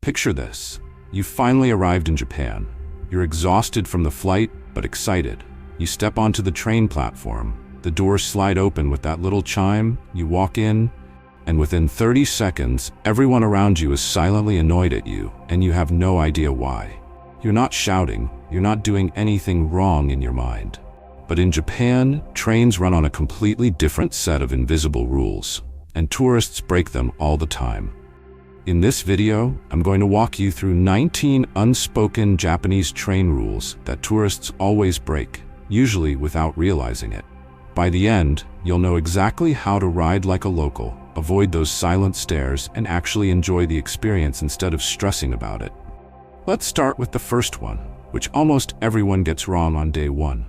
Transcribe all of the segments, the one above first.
Picture this. You finally arrived in Japan. You're exhausted from the flight, but excited. You step onto the train platform. The doors slide open with that little chime. You walk in, and within 30 seconds, everyone around you is silently annoyed at you, and you have no idea why. You're not shouting. You're not doing anything wrong in your mind. But in Japan, trains run on a completely different set of invisible rules, and tourists break them all the time. In this video, I'm going to walk you through 19 unspoken Japanese train rules that tourists always break, usually without realizing it. By the end, you'll know exactly how to ride like a local, avoid those silent stares, and actually enjoy the experience instead of stressing about it. Let's start with the first one, which almost everyone gets wrong on day one.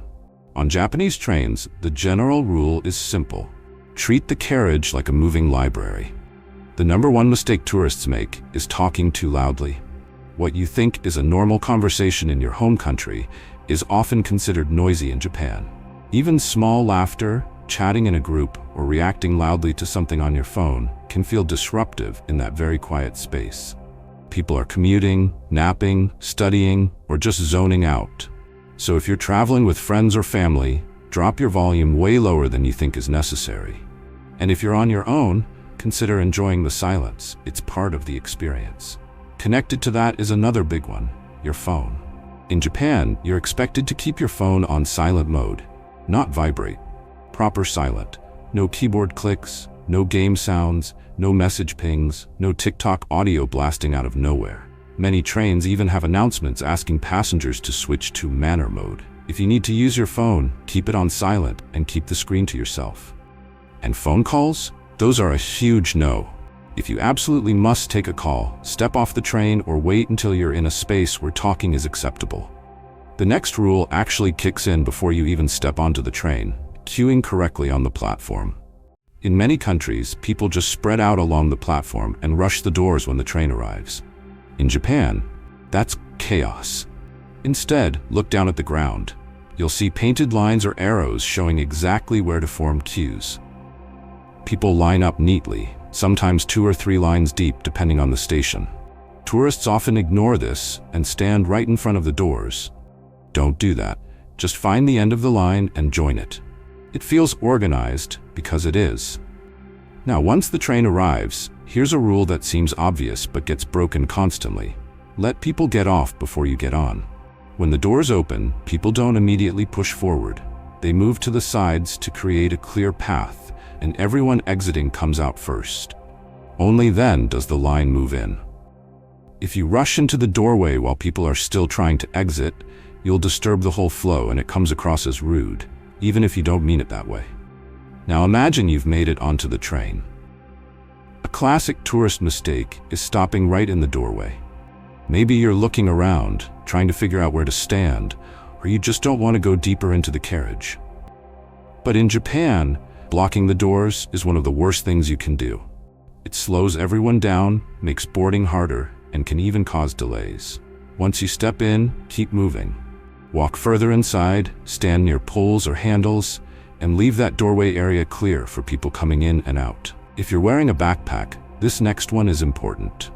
On Japanese trains, the general rule is simple. Treat the carriage like a moving library. The number one mistake tourists make is talking too loudly. What you think is a normal conversation in your home country is often considered noisy in Japan. Even small laughter, chatting in a group, or reacting loudly to something on your phone can feel disruptive in that very quiet space. People are commuting, napping, studying, or just zoning out. So if you're traveling with friends or family, drop your volume way lower than you think is necessary. And if you're on your own, consider enjoying the silence. It's part of the experience. Connected to that is another big one, your phone. In Japan, you're expected to keep your phone on silent mode, not vibrate. Proper silent. No keyboard clicks, no game sounds, no message pings, no TikTok audio blasting out of nowhere. Many trains even have announcements asking passengers to switch to manner mode. If you need to use your phone, keep it on silent and keep the screen to yourself. And phone calls? Those are a huge no. If you absolutely must take a call, step off the train or wait until you're in a space where talking is acceptable. The next rule actually kicks in before you even step onto the train: queuing correctly on the platform. In many countries, people just spread out along the platform and rush the doors when the train arrives. In Japan, that's chaos. Instead, look down at the ground. You'll see painted lines or arrows showing exactly where to form queues. People line up neatly, sometimes 2 or 3 lines deep depending on the station. Tourists often ignore this and stand right in front of the doors. Don't do that. Just find the end of the line and join it. It feels organized because it is. Now, once the train arrives, here's a rule that seems obvious but gets broken constantly. Let people get off before you get on. When the doors open, people don't immediately push forward. They move to the sides to create a clear path, and everyone exiting comes out first. Only then does the line move in. If you rush into the doorway while people are still trying to exit, you'll disturb the whole flow and it comes across as rude, even if you don't mean it that way. Now imagine you've made it onto the train. A classic tourist mistake is stopping right in the doorway. Maybe you're looking around, trying to figure out where to stand, or you just don't want to go deeper into the carriage. But in Japan, blocking the doors is one of the worst things you can do. It slows everyone down, makes boarding harder, and can even cause delays. Once you step in, keep moving. Walk further inside, stand near poles or handles, and leave that doorway area clear for people coming in and out. If you're wearing a backpack, this next one is important.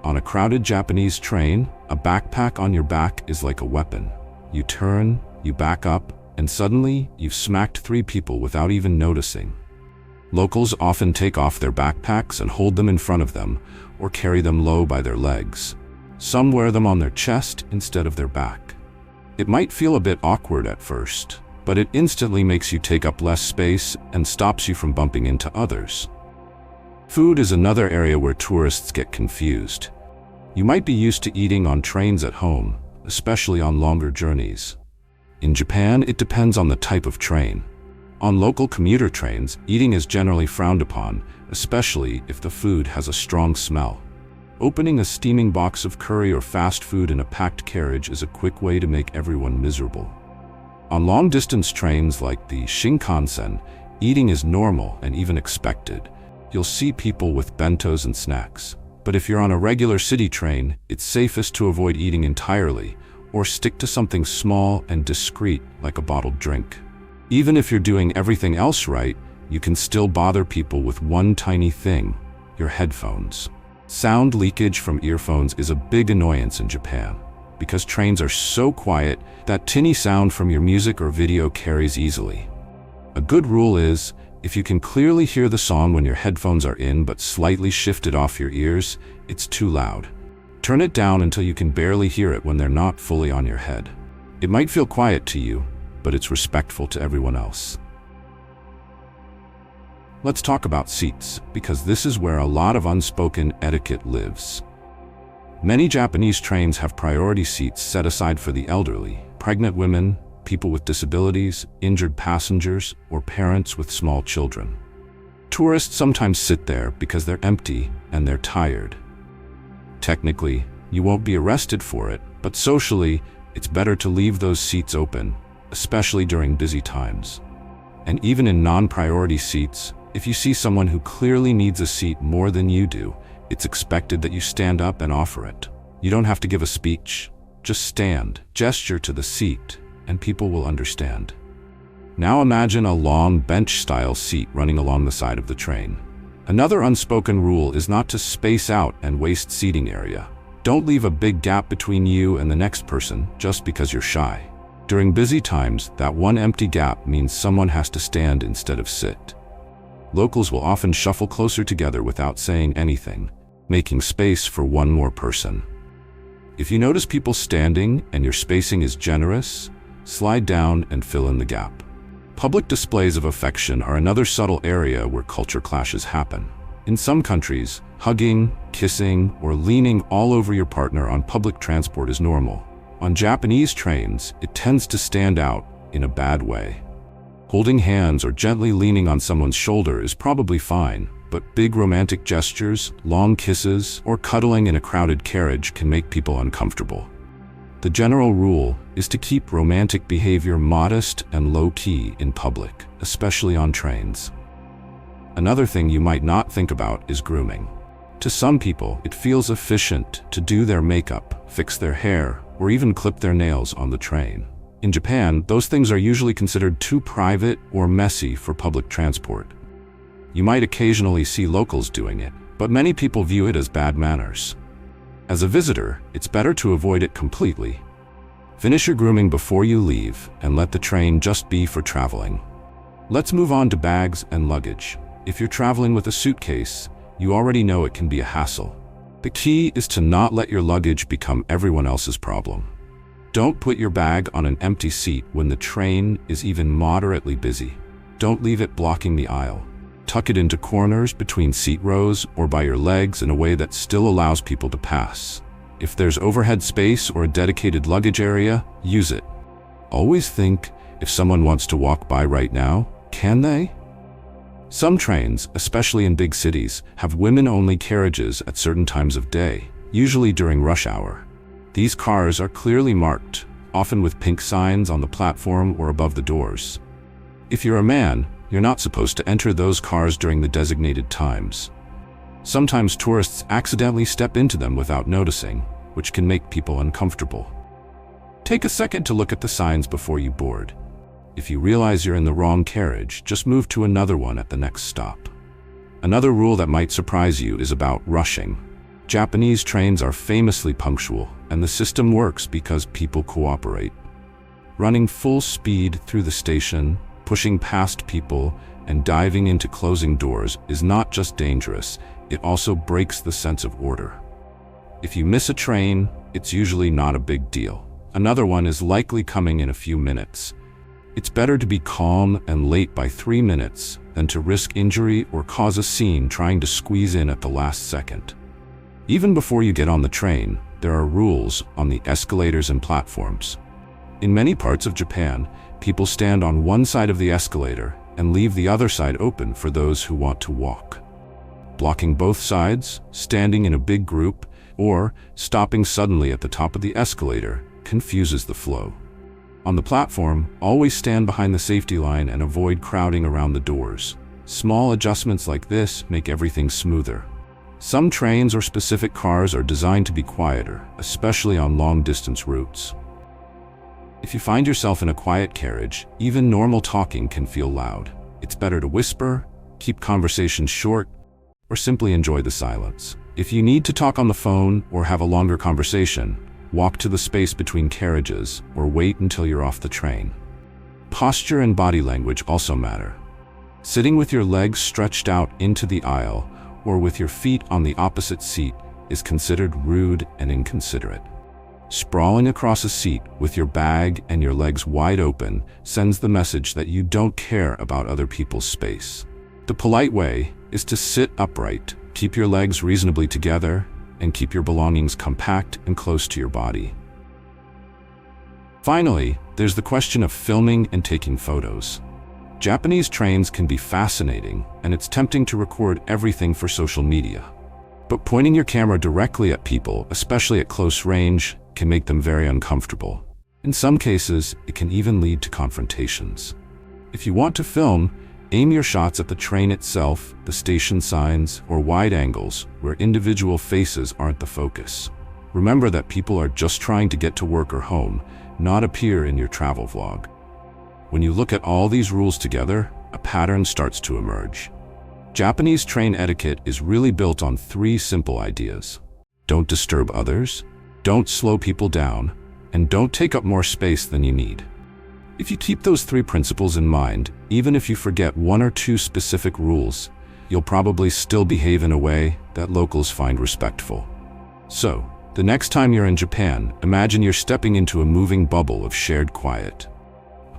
On a crowded Japanese train, a backpack on your back is like a weapon. You turn, you back up, and suddenly you've smacked 3 people without even noticing. Locals often take off their backpacks and hold them in front of them, or carry them low by their legs. Some wear them on their chest instead of their back. It might feel a bit awkward at first, but it instantly makes you take up less space and stops you from bumping into others. Food is another area where tourists get confused. You might be used to eating on trains at home, especially on longer journeys. In Japan, it depends on the type of train. On local commuter trains, eating is generally frowned upon, especially if the food has a strong smell. Opening a steaming box of curry or fast food in a packed carriage is a quick way to make everyone miserable. On long-distance trains like the Shinkansen, eating is normal and even expected. You'll see people with bentos and snacks. But if you're on a regular city train, it's safest to avoid eating entirely, or stick to something small and discreet like a bottled drink. Even if you're doing everything else right, you can still bother people with one tiny thing: your headphones. Sound leakage from earphones is a big annoyance in Japan. Because trains are so quiet, that tinny sound from your music or video carries easily. A good rule is, if you can clearly hear the song when your headphones are in but slightly shifted off your ears, it's too loud. Turn it down until you can barely hear it when they're not fully on your head. It might feel quiet to you, but it's respectful to everyone else. Let's talk about seats, because this is where a lot of unspoken etiquette lives. Many Japanese trains have priority seats set aside for the elderly, pregnant women, people with disabilities, injured passengers, or parents with small children. Tourists sometimes sit there because they're empty and they're tired. Technically, you won't be arrested for it, but socially, it's better to leave those seats open, especially during busy times. And even in non-priority seats, if you see someone who clearly needs a seat more than you do, it's expected that you stand up and offer it. You don't have to give a speech. Just stand, gesture to the seat, and people will understand. Now imagine a long bench-style seat running along the side of the train. Another unspoken rule is not to space out and waste seating area. Don't leave a big gap between you and the next person just because you're shy. During busy times, that one empty gap means someone has to stand instead of sit. Locals will often shuffle closer together without saying anything, making space for one more person. If you notice people standing and your spacing is generous, slide down and fill in the gap. Public displays of affection are another subtle area where culture clashes happen. In some countries, hugging, kissing, or leaning all over your partner on public transport is normal. On Japanese trains, it tends to stand out in a bad way. Holding hands or gently leaning on someone's shoulder is probably fine, but big romantic gestures, long kisses, or cuddling in a crowded carriage can make people uncomfortable. The general rule is to keep romantic behavior modest and low-key in public, especially on trains. Another thing you might not think about is grooming. To some people, it feels efficient to do their makeup, fix their hair, or even clip their nails on the train. In Japan, those things are usually considered too private or messy for public transport. You might occasionally see locals doing it, but many people view it as bad manners. As a visitor, it's better to avoid it completely. Finish your grooming before you leave and let the train just be for traveling. Let's move on to bags and luggage. If you're traveling with a suitcase, you already know it can be a hassle. The key is to not let your luggage become everyone else's problem. Don't put your bag on an empty seat when the train is even moderately busy. Don't leave it blocking the aisle. Tuck it into corners between seat rows or by your legs in a way that still allows people to pass. If there's overhead space or a dedicated luggage area, use it. Always think, if someone wants to walk by right now, can they? Some trains, especially in big cities, have women-only carriages at certain times of day, usually during rush hour. These cars are clearly marked, often with pink signs on the platform or above the doors. If you're a man, you're not supposed to enter those cars during the designated times. Sometimes tourists accidentally step into them without noticing, which can make people uncomfortable. Take a second to look at the signs before you board. If you realize you're in the wrong carriage, just move to another one at the next stop. Another rule that might surprise you is about rushing. Japanese trains are famously punctual, and the system works because people cooperate. Running full speed through the station, pushing past people, and diving into closing doors is not just dangerous, it also breaks the sense of order. If you miss a train, it's usually not a big deal. Another one is likely coming in a few minutes. It's better to be calm and late by 3 minutes than to risk injury or cause a scene trying to squeeze in at the last second. Even before you get on the train, there are rules on the escalators and platforms. In many parts of Japan, people stand on one side of the escalator and leave the other side open for those who want to walk. Blocking both sides, standing in a big group, or stopping suddenly at the top of the escalator confuses the flow. On the platform, always stand behind the safety line and avoid crowding around the doors. Small adjustments like this make everything smoother. Some trains or specific cars are designed to be quieter, especially on long-distance routes. If you find yourself in a quiet carriage, even normal talking can feel loud. It's better to whisper, keep conversations short, or simply enjoy the silence. If you need to talk on the phone or have a longer conversation, walk to the space between carriages or wait until you're off the train. Posture and body language also matter. Sitting with your legs stretched out into the aisle or with your feet on the opposite seat is considered rude and inconsiderate. Sprawling across a seat with your bag and your legs wide open sends the message that you don't care about other people's space. The polite way is to sit upright, keep your legs reasonably together, and keep your belongings compact and close to your body. Finally, there's the question of filming and taking photos. Japanese trains can be fascinating, and it's tempting to record everything for social media. But pointing your camera directly at people, especially at close range, can make them very uncomfortable. In some cases, it can even lead to confrontations. If you want to film, aim your shots at the train itself, the station signs, or wide angles where individual faces aren't the focus. Remember that people are just trying to get to work or home, not appear in your travel vlog. When you look at all these rules together, a pattern starts to emerge. Japanese train etiquette is really built on 3 simple ideas. Don't disturb others, don't slow people down, and don't take up more space than you need. If you keep those 3 principles in mind, even if you forget 1 or 2 specific rules, you'll probably still behave in a way that locals find respectful. So, the next time you're in Japan, imagine you're stepping into a moving bubble of shared quiet.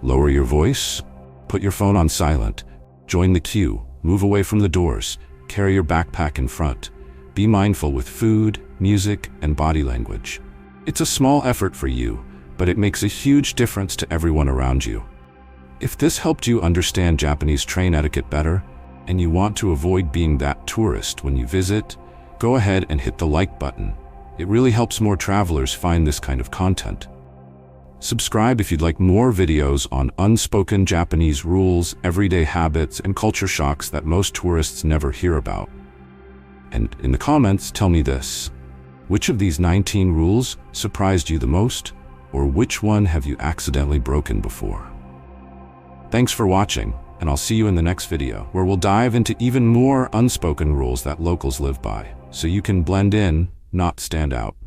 Lower your voice, put your phone on silent, join the queue, move away from the doors, carry your backpack in front. Be mindful with food, music, and body language. It's a small effort for you, but it makes a huge difference to everyone around you. If this helped you understand Japanese train etiquette better, and you want to avoid being that tourist when you visit, go ahead and hit the like button. It really helps more travelers find this kind of content. Subscribe if you'd like more videos on unspoken Japanese rules, everyday habits, and culture shocks that most tourists never hear about. And in the comments, tell me this. Which of these 19 rules surprised you the most? Or which one have you accidentally broken before? Thanks for watching, and I'll see you in the next video, where we'll dive into even more unspoken rules that locals live by, so you can blend in, not stand out.